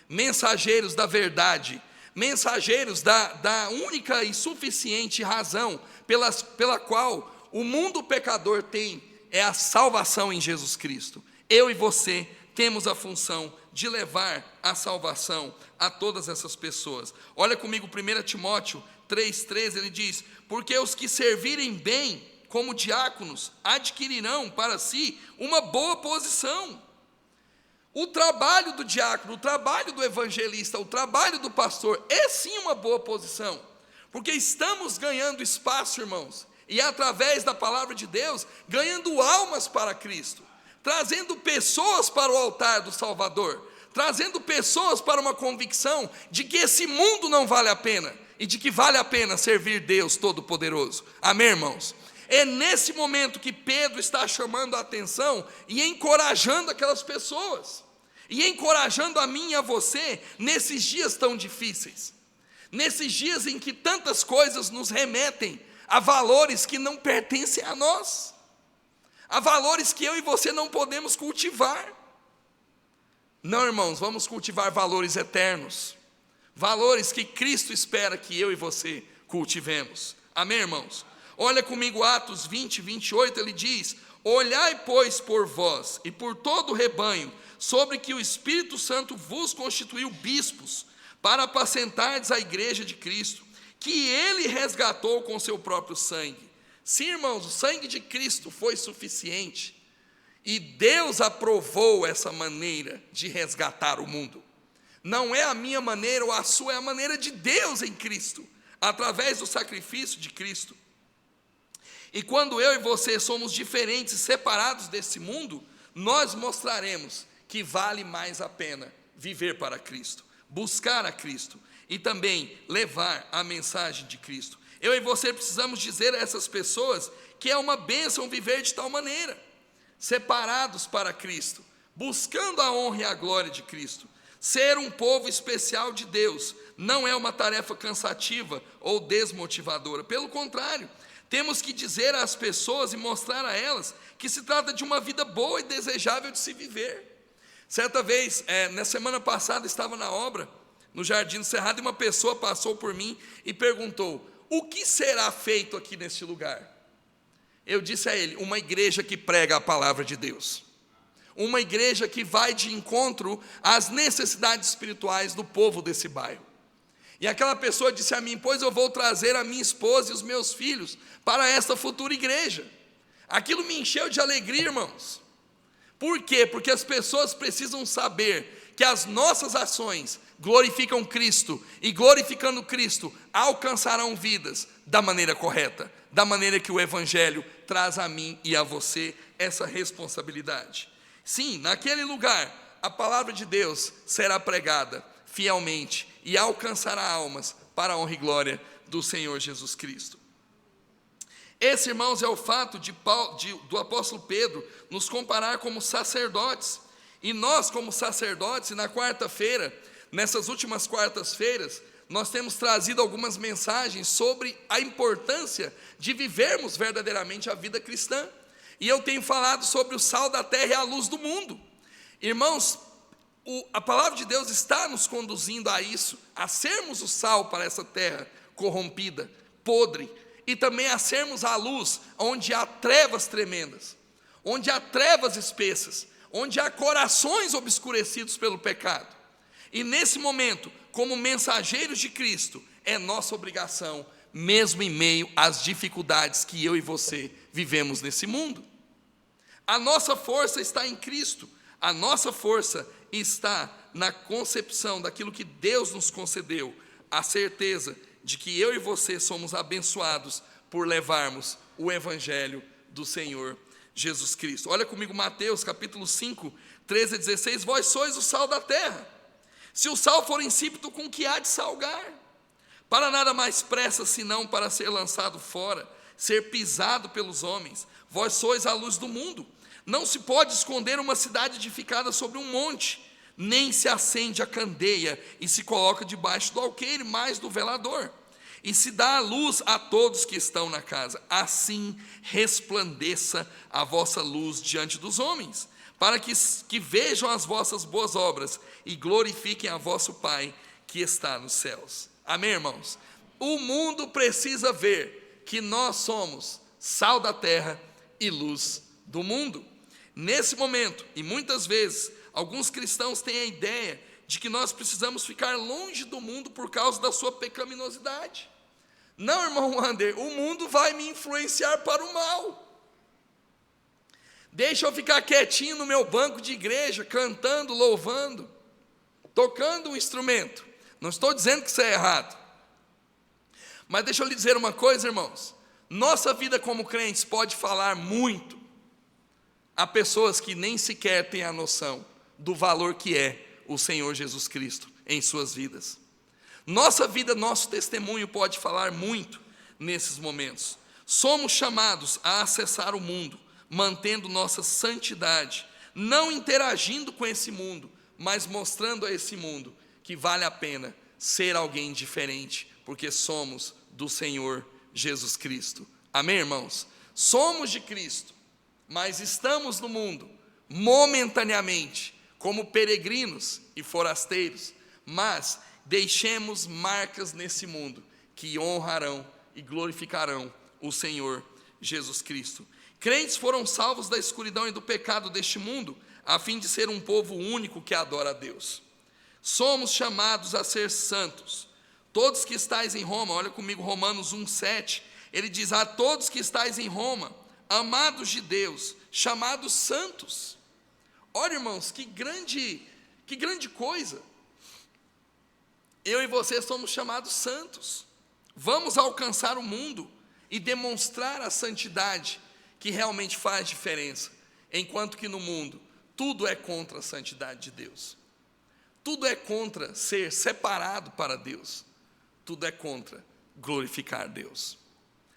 mensageiros da verdade, mensageiros da única e suficiente razão pela qual o mundo pecador tem, é a salvação em Jesus Cristo. Eu e você temos a função de levar a salvação a todas essas pessoas. Olha comigo 1 Timóteo 3,13, ele diz: porque os que servirem bem como diáconos adquirirão para si uma boa posição. O trabalho do diácono, o trabalho do evangelista, o trabalho do pastor é sim uma boa posição, porque estamos ganhando espaço, irmãos, e através da palavra de Deus, ganhando almas para Cristo, trazendo pessoas para o altar do Salvador, trazendo pessoas para uma convicção de que esse mundo não vale a pena, e de que vale a pena servir Deus Todo-Poderoso. Amém, irmãos? É nesse momento que Pedro está chamando a atenção e encorajando aquelas pessoas, e encorajando a mim e a você, nesses dias tão difíceis, nesses dias em que tantas coisas nos remetem a valores que não pertencem a nós, a valores que eu e você não podemos cultivar. Não, irmãos, vamos cultivar valores eternos, valores que Cristo espera que eu e você cultivemos. Amém, irmãos? Olha comigo Atos 20, 28, ele diz: olhai, pois, por vós e por todo o rebanho, sobre que o Espírito Santo vos constituiu bispos, para apacentardes a igreja de Cristo, que ele resgatou com seu próprio sangue. Sim, irmãos, o sangue de Cristo foi suficiente, e Deus aprovou essa maneira de resgatar o mundo. Não é a minha maneira ou a sua, é a maneira de Deus em Cristo, através do sacrifício de Cristo. E quando eu e você somos diferentes e separados desse mundo, nós mostraremos que vale mais a pena viver para Cristo, buscar a Cristo e também levar a mensagem de Cristo. Eu e você precisamos dizer a essas pessoas que é uma bênção viver de tal maneira, separados para Cristo, buscando a honra e a glória de Cristo. Ser um povo especial de Deus não é uma tarefa cansativa ou desmotivadora, pelo contrário, temos que dizer às pessoas e mostrar a elas que se trata de uma vida boa e desejável de se viver. Certa vez, na semana passada, estava na obra, no Jardim do Cerrado, e uma pessoa passou por mim e perguntou: o que será feito aqui neste lugar? Eu disse a ele: uma igreja que prega a palavra de Deus, uma igreja que vai de encontro às necessidades espirituais do povo desse bairro. E aquela pessoa disse a mim: pois eu vou trazer a minha esposa e os meus filhos para esta futura igreja. Aquilo me encheu de alegria, irmãos. Por quê? Porque as pessoas precisam saber que as nossas ações glorificam Cristo, e glorificando Cristo, alcançarão vidas da maneira correta, da maneira que o Evangelho traz a mim e a você essa responsabilidade. Sim, naquele lugar, a palavra de Deus será pregada fielmente e alcançará almas para a honra e glória do Senhor Jesus Cristo. Esse, irmãos, é o fato do apóstolo Pedro nos comparar como sacerdotes, e nós como sacerdotes, e na quarta-feira, nessas últimas quartas-feiras, nós temos trazido algumas mensagens sobre a importância de vivermos verdadeiramente a vida cristã, e eu tenho falado sobre o sal da terra e a luz do mundo. Irmãos, a palavra de Deus está nos conduzindo a isso, a sermos o sal para essa terra corrompida, podre, e também a sermos a luz onde há trevas tremendas, onde há trevas espessas, onde há corações obscurecidos pelo pecado. E nesse momento, como mensageiros de Cristo, é nossa obrigação, mesmo em meio às dificuldades que eu e você vivemos nesse mundo. A nossa força está em Cristo, a nossa força está na concepção daquilo que Deus nos concedeu, a certeza de que eu e você somos abençoados por levarmos o Evangelho do Senhor Jesus Cristo. Olha comigo Mateus capítulo 5, 13 a 16, vós sois o sal da terra. Se o sal for insípido, com que há de salgar? Para nada mais pressa, senão para ser lançado fora, ser pisado pelos homens. Vós sois a luz do mundo. Não se pode esconder uma cidade edificada sobre um monte, nem se acende a candeia e se coloca debaixo do alqueire, mas do velador, e se dá a luz a todos que estão na casa. Assim resplandeça a vossa luz diante dos homens, para que vejam as vossas boas obras e glorifiquem a vosso Pai que está nos céus. Amém, irmãos? O mundo precisa ver que nós somos sal da terra e luz do mundo. Nesse momento, e muitas vezes, alguns cristãos têm a ideia de que nós precisamos ficar longe do mundo por causa da sua pecaminosidade. Não, irmão Wander, o mundo vai me influenciar para o mal. Deixa eu ficar quietinho no meu banco de igreja, cantando, louvando, tocando um instrumento. Não estou dizendo que isso é errado. Mas deixa eu lhe dizer uma coisa, irmãos. Nossa vida como crentes pode falar muito a pessoas que nem sequer têm a noção do valor que é o Senhor Jesus Cristo em suas vidas. Nossa vida, nosso testemunho pode falar muito nesses momentos. Somos chamados a acessar o mundo, mantendo nossa santidade, não interagindo com esse mundo, mas mostrando a esse mundo que vale a pena ser alguém diferente, porque somos do Senhor Jesus Cristo. Amém, irmãos? Somos de Cristo, mas estamos no mundo momentaneamente como peregrinos e forasteiros, mas deixemos marcas nesse mundo que honrarão e glorificarão o Senhor Jesus Cristo. Crentes foram salvos da escuridão e do pecado deste mundo, a fim de ser um povo único que adora a Deus. Somos chamados a ser santos. Todos que estáis em Roma, olha comigo Romanos 1,7, ele diz: a todos que estáis em Roma, amados de Deus, chamados santos. Olha, irmãos, que grande coisa. Eu e você somos chamados santos. Vamos alcançar o mundo e demonstrar a santidade que realmente faz diferença, enquanto que no mundo tudo é contra a santidade de Deus. Tudo é contra ser separado para Deus. Tudo é contra glorificar Deus.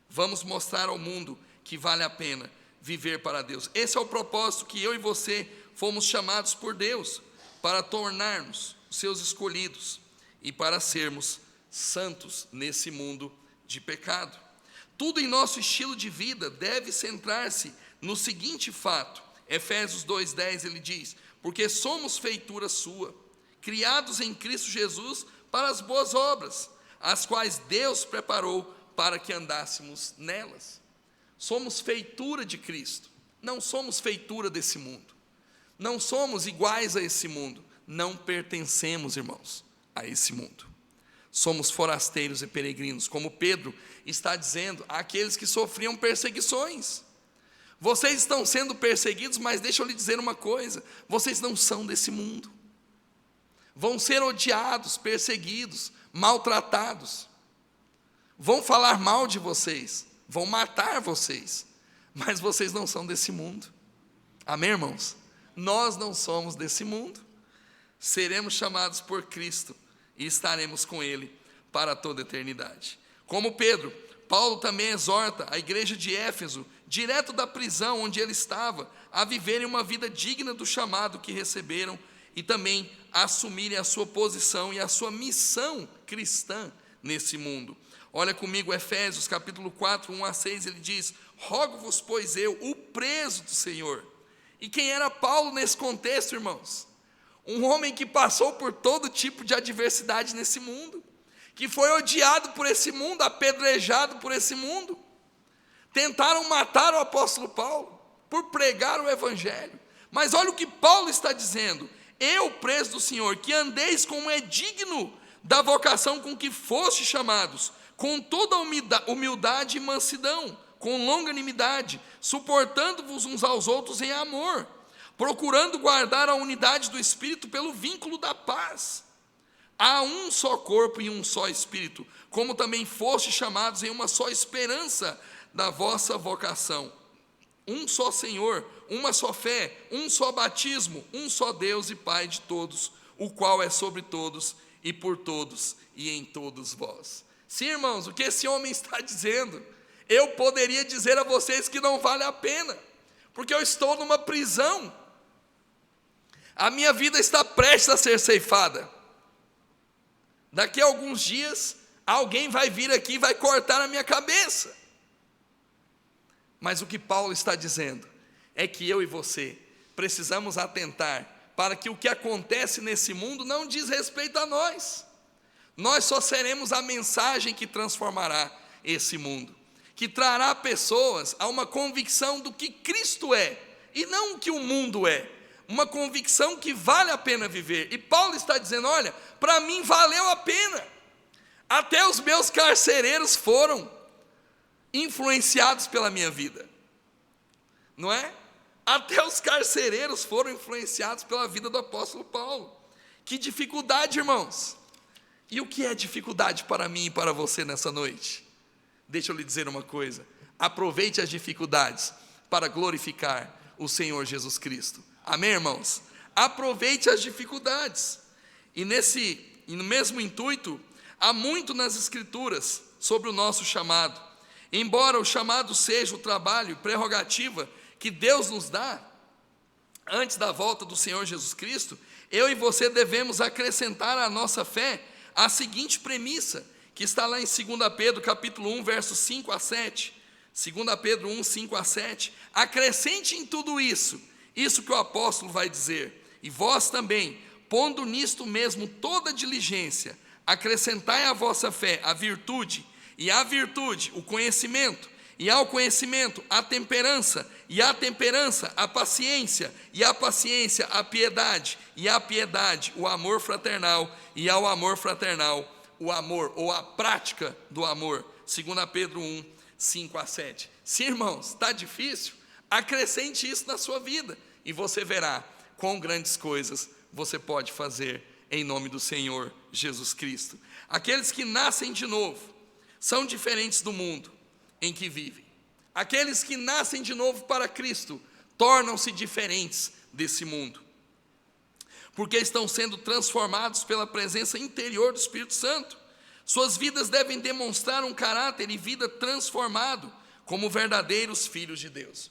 Vamos mostrar ao mundo que vale a pena viver para Deus. Esse é o propósito que eu e você fomos chamados por Deus, para tornarmos seus escolhidos e para sermos santos nesse mundo de pecado. Tudo em nosso estilo de vida deve centrar-se no seguinte fato. Efésios 2,10 ele diz: porque somos feitura sua, criados em Cristo Jesus para as boas obras, as quais Deus preparou para que andássemos nelas. Somos feitura de Cristo, não somos feitura desse mundo, não somos iguais a esse mundo, não pertencemos, irmãos, a esse mundo. Somos forasteiros e peregrinos, como Pedro está dizendo àqueles que sofriam perseguições. Vocês estão sendo perseguidos, mas deixa eu lhe dizer uma coisa: vocês não são desse mundo. Vão ser odiados, perseguidos, maltratados. Vão falar mal de vocês, vão matar vocês, mas vocês não são desse mundo. Amém, irmãos? Nós não somos desse mundo. Seremos chamados por Cristo e estaremos com Ele para toda a eternidade. Como Pedro, Paulo também exorta a igreja de Éfeso, direto da prisão onde ele estava, a viverem uma vida digna do chamado que receberam e também a assumirem a sua posição e a sua missão cristã nesse mundo. Olha comigo Efésios capítulo 4, 1-6, ele diz: rogo-vos, pois eu, o preso do Senhor. E quem era Paulo nesse contexto, irmãos? Um homem que passou por todo tipo de adversidade nesse mundo, que foi odiado por esse mundo, apedrejado por esse mundo. Tentaram matar o apóstolo Paulo por pregar o evangelho. Mas olha o que Paulo está dizendo: eu, preso do Senhor, que andeis como é digno da vocação com que foste chamados, com toda humildade e mansidão, com longanimidade, suportando-vos uns aos outros em amor, procurando guardar a unidade do Espírito pelo vínculo da paz. Há um só corpo e um só Espírito, como também fostes chamados em uma só esperança da vossa vocação. Um só Senhor, uma só fé, um só batismo, um só Deus e Pai de todos, o qual é sobre todos e por todos e em todos vós. Sim, irmãos, o que esse homem está dizendo, eu poderia dizer a vocês que não vale a pena, porque eu estou numa prisão, a minha vida está prestes a ser ceifada. Daqui a alguns dias, alguém vai vir aqui e vai cortar a minha cabeça. Mas o que Paulo está dizendo é que eu e você precisamos atentar para que o que acontece nesse mundo não diz respeito a nós. Nós só seremos a mensagem que transformará esse mundo, que trará pessoas a uma convicção do que Cristo é, e não o que o mundo é. Uma convicção que vale a pena viver. E Paulo está dizendo: olha, para mim valeu a pena. Até os meus carcereiros foram influenciados pela minha vida, não é? Até os carcereiros foram influenciados pela vida do apóstolo Paulo. Que dificuldade, irmãos! E o que é dificuldade para mim e para você nessa noite? Deixa eu lhe dizer uma coisa: Aproveite as dificuldades para glorificar o Senhor Jesus Cristo. Amém, irmãos? Aproveite as dificuldades. E no mesmo intuito, há muito nas Escrituras sobre o nosso chamado. Embora o chamado seja o trabalho e prerrogativa que Deus nos dá antes da volta do Senhor Jesus Cristo, eu e você devemos acrescentar à nossa fé a seguinte premissa, que está lá em 2 Pedro capítulo 1, versos 5 a 7. 2 Pedro 1, 5 a 7. Acrescente em tudo isso que o apóstolo vai dizer: e vós também, pondo nisto mesmo toda diligência, acrescentai à vossa fé a virtude, e à virtude o conhecimento, e ao conhecimento a temperança, e à temperança a paciência, e à paciência a piedade, e à piedade o amor fraternal, e ao amor fraternal o amor, ou a prática do amor. 2 Pedro 1, 5 a 7. Sim, irmãos, está difícil? Acrescente isso na sua vida, e você verá quão grandes coisas você pode fazer em nome do Senhor Jesus Cristo. Aqueles que nascem de novo são diferentes do mundo em que vivem. Aqueles que nascem de novo para Cristo tornam-se diferentes desse mundo, porque estão sendo transformados pela presença interior do Espírito Santo. Suas vidas devem demonstrar um caráter e vida transformado como verdadeiros filhos de Deus.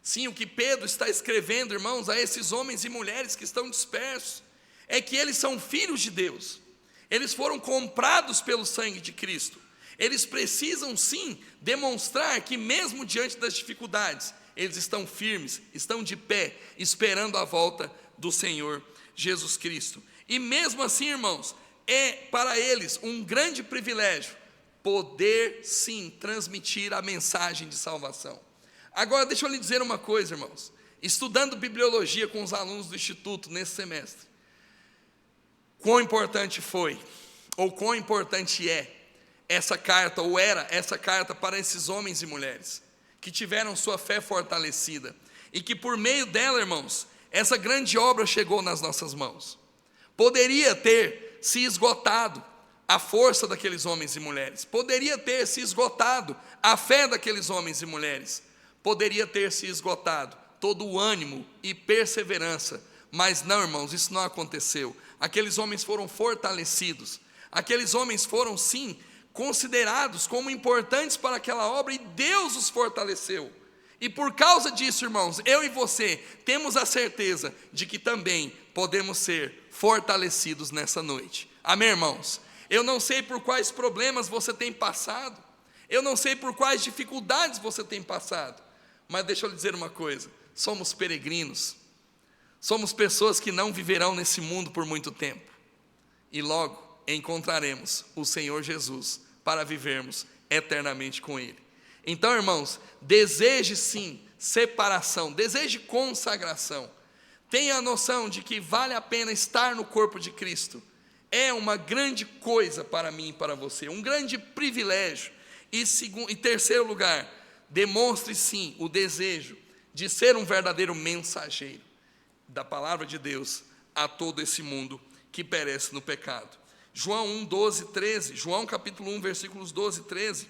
Sim, o que Pedro está escrevendo, irmãos, a esses homens e mulheres que estão dispersos, é que eles são filhos de Deus. Eles foram comprados pelo sangue de Cristo. Eles precisam sim demonstrar que mesmo diante das dificuldades, eles estão firmes, estão de pé, esperando a volta do Senhor Jesus Cristo. E mesmo assim, irmãos, é para eles um grande privilégio poder sim transmitir a mensagem de salvação. Agora deixa eu lhe dizer uma coisa, irmãos. Estudando bibliologia com os alunos do Instituto nesse semestre, quão importante foi, ou quão importante é essa carta, ou era essa carta para esses homens e mulheres que tiveram sua fé fortalecida, e que por meio dela, irmãos, essa grande obra chegou nas nossas mãos. Poderia ter se esgotado a força daqueles homens e mulheres, poderia ter se esgotado a fé daqueles homens e mulheres, poderia ter se esgotado todo o ânimo e perseverança, mas não, irmãos, isso não aconteceu. Aqueles homens foram fortalecidos, aqueles homens foram sim considerados como importantes para aquela obra, e Deus os fortaleceu. E por causa disso, irmãos, eu e você temos a certeza de que também podemos ser fortalecidos nessa noite. Amém, irmãos? Eu não sei por quais problemas você tem passado, eu não sei por quais dificuldades você tem passado, mas deixa eu lhe dizer uma coisa: somos peregrinos, somos pessoas que não viverão nesse mundo por muito tempo, e logo encontraremos o Senhor Jesus para vivermos eternamente com Ele. Então, irmãos, deseje sim separação, deseje consagração, tenha a noção de que vale a pena estar no corpo de Cristo, é uma grande coisa para mim e para você, um grande privilégio. E terceiro lugar, demonstre sim o desejo de ser um verdadeiro mensageiro da palavra de Deus a todo esse mundo que perece no pecado. João 1, 12, 13, João capítulo 1, versículos 12 e 13,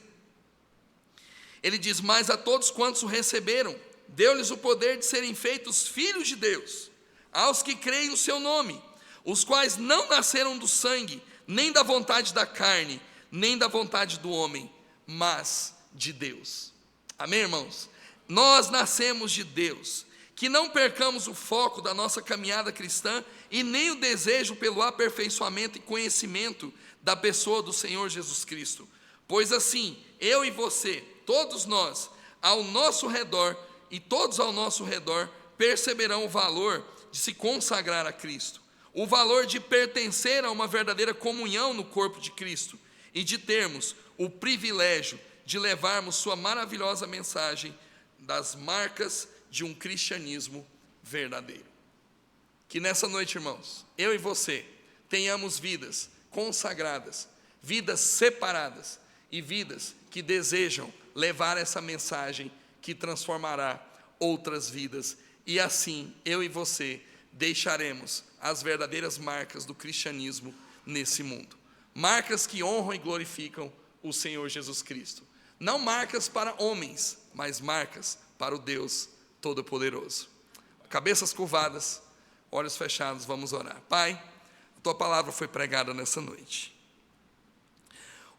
ele diz: mas a todos quantos o receberam, deu-lhes o poder de serem feitos filhos de Deus, aos que creem no seu nome, os quais não nasceram do sangue, nem da vontade da carne, nem da vontade do homem, mas de Deus. Amém, irmãos? Nós nascemos de Deus. Que não percamos o foco da nossa caminhada cristã e nem o desejo pelo aperfeiçoamento e conhecimento da pessoa do Senhor Jesus Cristo. Pois assim, eu e você, todos nós, ao nosso redor e todos ao nosso redor, perceberão o valor de se consagrar a Cristo, o valor de pertencer a uma verdadeira comunhão no corpo de Cristo e de termos o privilégio de levarmos sua maravilhosa mensagem das marcas de um cristianismo verdadeiro. Que nessa noite, irmãos, eu e você tenhamos vidas consagradas, vidas separadas e vidas que desejam levar essa mensagem que transformará outras vidas, e assim eu e você deixaremos as verdadeiras marcas do cristianismo nesse mundo, marcas que honram e glorificam o Senhor Jesus Cristo. Não marcas para homens, mas marcas para o Deus Todo-Poderoso. Cabeças curvadas, olhos fechados, vamos orar. Pai, a Tua palavra foi pregada nessa noite.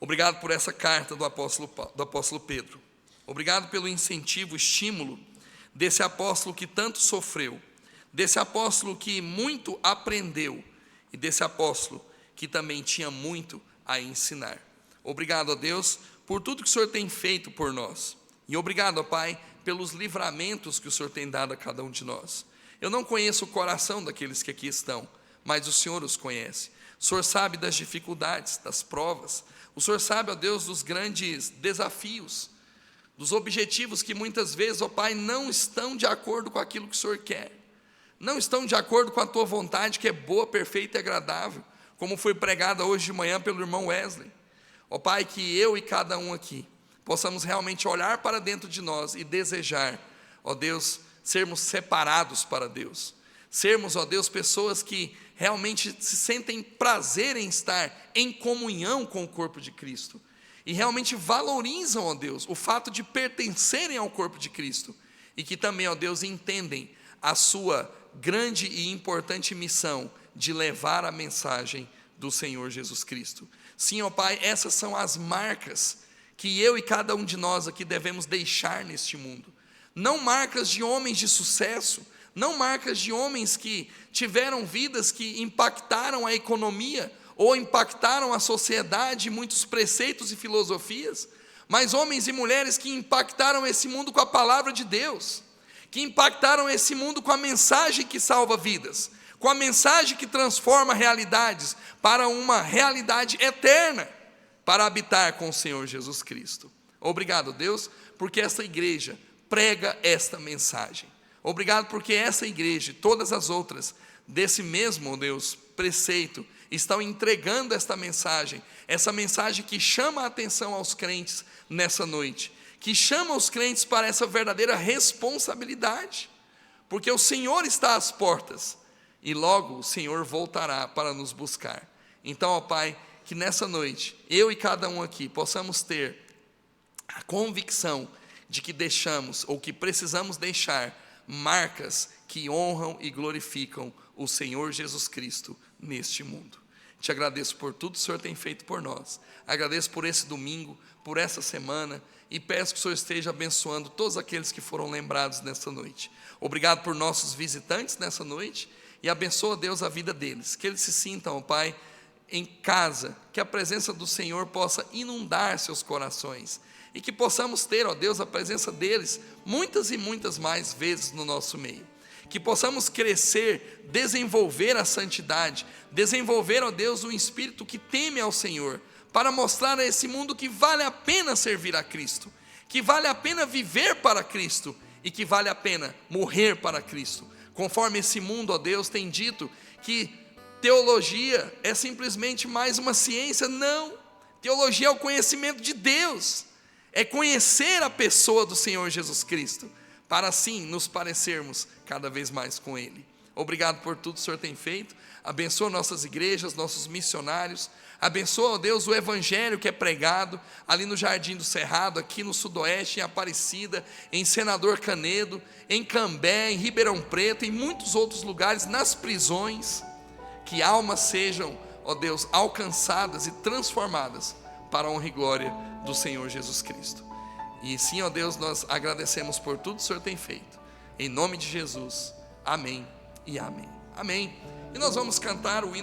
Obrigado por essa carta do apóstolo Pedro. Obrigado pelo incentivo, estímulo desse apóstolo que tanto sofreu, desse apóstolo que muito aprendeu e desse apóstolo que também tinha muito a ensinar. Obrigado, ó Deus, por tudo que o Senhor tem feito por nós. E obrigado, ó Pai, pelos livramentos que o Senhor tem dado a cada um de nós. Eu não conheço o coração daqueles que aqui estão, mas o Senhor os conhece. O Senhor sabe das dificuldades, das provas. O Senhor sabe, ó Deus, dos grandes desafios, dos objetivos que muitas vezes, ó Pai, não estão de acordo com aquilo que o Senhor quer. Não estão de acordo com a Tua vontade, que é boa, perfeita e agradável, como foi pregada hoje de manhã pelo irmão Wesley. Ó Pai, que eu e cada um aqui possamos realmente olhar para dentro de nós e desejar, ó Deus, sermos separados para Deus. Sermos, ó Deus, pessoas que realmente se sentem prazer em estar em comunhão com o corpo de Cristo. E realmente valorizam, ó Deus, o fato de pertencerem ao corpo de Cristo. E que também, ó Deus, entendem a sua grande e importante missão de levar a mensagem do Senhor Jesus Cristo. Sim, ó Pai, essas são as marcas que eu e cada um de nós aqui devemos deixar neste mundo. Não marcas de homens de sucesso, não marcas de homens que tiveram vidas que impactaram a economia ou impactaram a sociedade, muitos preceitos e filosofias, mas homens e mulheres que impactaram esse mundo com a palavra de Deus, que impactaram esse mundo com a mensagem que salva vidas, com a mensagem que transforma realidades para uma realidade eterna, para habitar com o Senhor Jesus Cristo. Obrigado, Deus, porque esta igreja prega esta mensagem. Obrigado porque essa igreja e todas as outras desse mesmo, Deus, preceito, estão entregando esta mensagem, essa mensagem que chama a atenção aos crentes nessa noite, que chama os crentes para essa verdadeira responsabilidade, porque o Senhor está às portas, e logo o Senhor voltará para nos buscar. Então, ó Pai, que nessa noite, eu e cada um aqui, possamos ter a convicção de que deixamos, ou que precisamos deixar, marcas que honram e glorificam o Senhor Jesus Cristo neste mundo. Te agradeço por tudo que o Senhor tem feito por nós. Agradeço por esse domingo, por essa semana, e peço que o Senhor esteja abençoando todos aqueles que foram lembrados nessa noite. Obrigado por nossos visitantes nessa noite, e abençoa, Deus, a vida deles, que eles se sintam, ó Pai, em casa, que a presença do Senhor possa inundar seus corações, e que possamos ter, ó Deus, a presença deles muitas e muitas mais vezes no nosso meio, que possamos crescer, desenvolver a santidade, desenvolver, ó Deus, um espírito que teme ao Senhor, para mostrar a esse mundo que vale a pena servir a Cristo, que vale a pena viver para Cristo, e que vale a pena morrer para Cristo, conforme esse mundo, ó Deus, tem dito que teologia é simplesmente mais uma ciência. Não, teologia é o conhecimento de Deus, é conhecer a pessoa do Senhor Jesus Cristo, para assim nos parecermos cada vez mais com Ele. Obrigado por tudo que o Senhor tem feito. Abençoa nossas igrejas, nossos missionários. Abençoa, ó Deus, o evangelho que é pregado ali no Jardim do Cerrado, aqui no Sudoeste, em Aparecida, em Senador Canedo, em Cambé, em Ribeirão Preto, em muitos outros lugares, nas prisões. Que almas sejam, ó Deus, alcançadas e transformadas para a honra e glória do Senhor Jesus Cristo. E sim, ó Deus, nós agradecemos por tudo que o Senhor tem feito. Em nome de Jesus, amém e amém. Amém. E nós vamos cantar o hino.